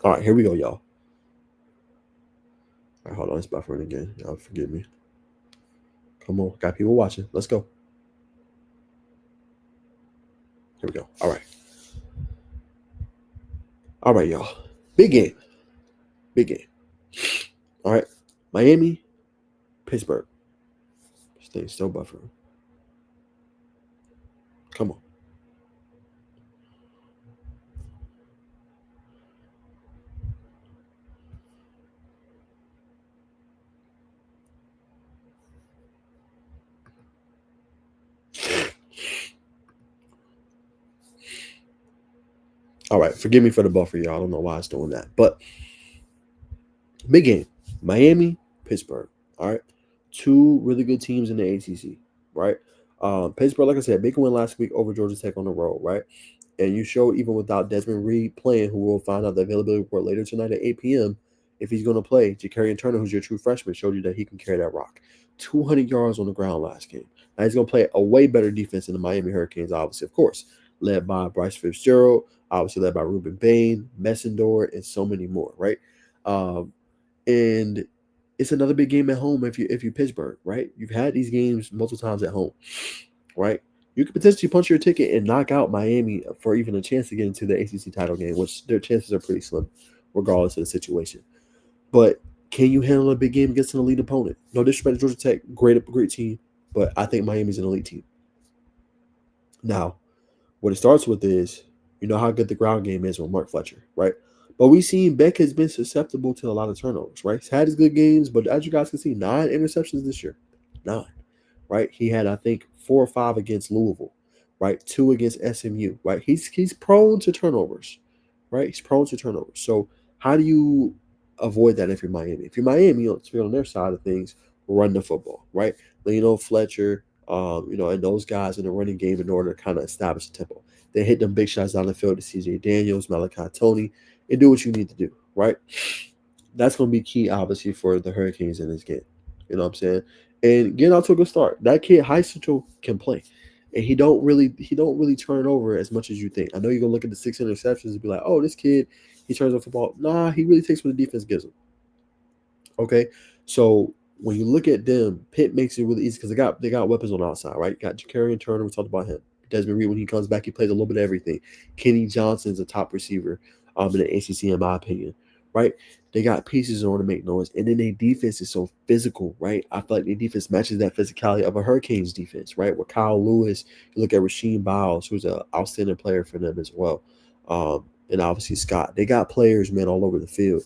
All right, here we go, y'all. All right, hold on. It's buffering again. Y'all forgive me. Come on. Got people watching. Let's go. Here we go. All right. All right, y'all. Big game. Big game. All right. Miami, Pittsburgh. This thing's still buffering. Come on. All right. Forgive me for the buffer, y'all. I don't know why it's doing that. But big game. Miami, Pittsburgh. All right. Two really good teams in the ACC. Right. Pittsburgh, like I said, big win last week over Georgia Tech on the road. Right. And you showed even without Desmond Reed playing, who will find out the availability report later tonight at 8 p.m. if he's going to play. Ja'Carrion Turner, who's your true freshman, showed you that he can carry that rock. 200 yards on the ground last game. Now he's going to play a way better defense than the Miami Hurricanes, obviously, of course, led by Bryce Fitzgerald, obviously led by Ruben Bain, Messendor, and so many more, right? Um, and it's another big game at home if you Pittsburgh, right? You've had these games multiple times at home, right? You could potentially punch your ticket and knock out Miami for even a chance to get into the ACC title game, which their chances are pretty slim, regardless of the situation. But can you handle a big game against an elite opponent? No disrespect to Georgia Tech, great team, but I think Miami's an elite team. Now, what it starts with is you know how good the ground game is with Mark Fletcher, right? But we've seen Beck has been susceptible to a lot of turnovers, right? He's had his good games, but as you guys can see, 9 interceptions this year. 9, right? He had, I think, 4 or 5 against Louisville, right? 2 against SMU, right? He's prone to turnovers, right? He's prone to turnovers. So how do you avoid that if you're Miami? If you're Miami, let's be on their side of things, run the football, right? Leno, Fletcher, and those guys in the running game in order to kind of establish the tempo. They hit them big shots down the field to CJ Daniels, Malachi Tony, and do what you need to do, right? That's going to be key, obviously, for the Hurricanes in this game. You know what I'm saying? And getting out to a good start. That kid, High Central, can play, and he don't really turn over as much as you think. I know you're gonna look at the 6 interceptions and be like, oh, this kid, he turns over football. Nah, he really takes what the defense gives him. Okay, so when you look at them, Pitt makes it really easy because they got weapons on the outside, right? You got Ja'Carrion Turner. We talked about him. Desmond Reed, when he comes back, he plays a little bit of everything. Kenny Johnson's a top receiver in the ACC, in my opinion, right? They got pieces in order to make noise, and then their defense is so physical, right? I feel like their defense matches that physicality of a Hurricanes defense, right? With Kyle Lewis, you look at Rasheem Biles, who's an outstanding player for them as well, and obviously Scott. They got players, man, all over the field.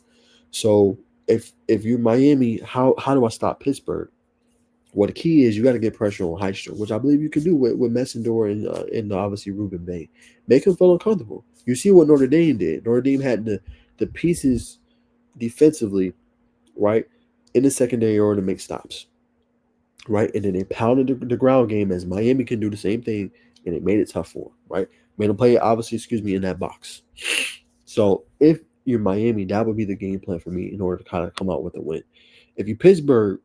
So if you're Miami, how do I stop Pittsburgh? Well, the key is you got to get pressure on Heistrom, which I believe you can do with Messendor and obviously Ruben Bay. Make him feel uncomfortable. You see what Notre Dame did. Notre Dame had the pieces defensively, right, in the secondary order to make stops, right, and then they pounded the ground game as Miami can do the same thing, and it made it tough for them, right? Made them play obviously, in that box. So if you're Miami, that would be the game plan for me in order to kind of come out with a win. If you Pittsburgh,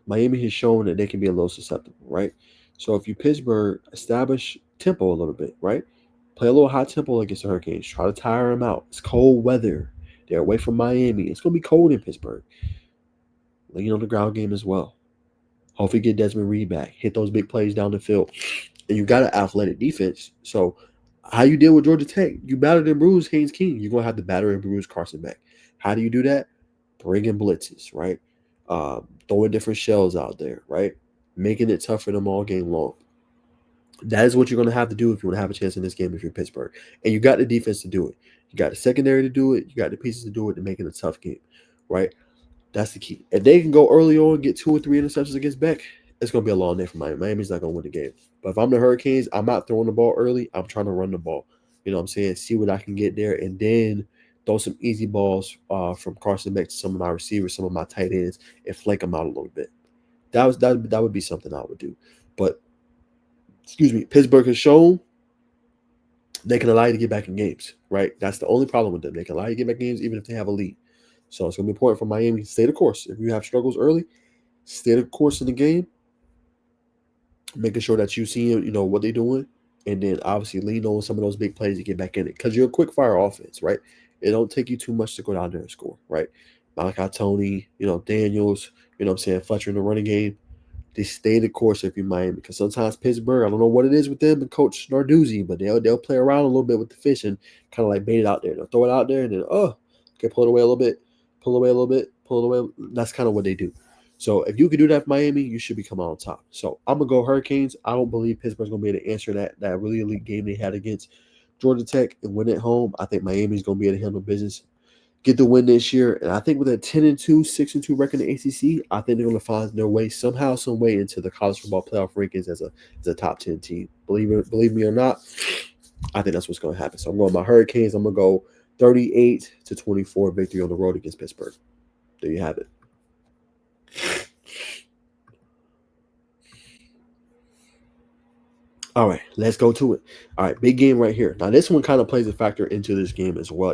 Miami has shown that they can be a little susceptible, right? So if you Pittsburgh, establish tempo a little bit, right? Play a little high tempo against the Hurricanes. Try to tire them out. It's cold weather. They're away from Miami. It's gonna be cold in Pittsburgh. Lean on the ground game as well. Hopefully get Desmond Reed back. Hit those big plays down the field. And you got an athletic defense. So how you deal with Georgia Tech? You battered and bruised Haynes King. You're gonna have to batter and bruise Carson back. How do you do that? Bring in blitzes, right? Throwing different shells out there, right? Making it tough for them all game long. That is what you're going to have to do if you want to have a chance in this game if you're Pittsburgh. And you got the defense to do it. You got the secondary to do it. You got the pieces to do it to make it a tough game, right? That's the key. If they can go early on, get 2 or 3 interceptions against Beck, it's going to be a long day for Miami. Miami's not going to win the game. But if I'm the Hurricanes, I'm not throwing the ball early. I'm trying to run the ball. You know what I'm saying? See what I can get there. And then throw some easy balls from Carson Beck to some of my receivers, some of my tight ends, and flank them out a little bit. That would be something I would do. But Pittsburgh has shown they can allow you to get back in games, right? That's the only problem with them. They can allow you to get back in games even if they have a lead. So it's going to be important for Miami to stay the course. If you have struggles early, stay the course in the game, making sure that you see, what they're doing, and then obviously lean on some of those big plays to get back in it because you're a quick fire offense, right? It don't take you too much to go down there and score, right? Malachi Tony, Daniels, Fletcher in the running game. They stay the course if you're Miami, because sometimes Pittsburgh, I don't know what it is with them and Coach Narduzzi, but they'll play around a little bit with the fish and kind of like bait it out there. They'll throw it out there and then okay, pull it away a little bit, pull away a little bit, pull it away. That's kind of what they do. So if you can do that for Miami, you should be coming on top. So I'm gonna go Hurricanes. I don't believe Pittsburgh's gonna be able to answer that really elite game they had against Georgia Tech and win at home. I think Miami's gonna be able to handle business, get the win this year. And I think with a 10-2, 6-2 record in the ACC, I think they're going to find their way somehow, some way into the college football playoff rankings as a top 10 team. Believe me or not, I think that's what's going to happen. So I'm going my Hurricanes. I'm going to go 38-24 victory on the road against Pittsburgh. There you have it. All right, let's go to it. All right, big game right here. Now, this one kind of plays a factor into this game as well.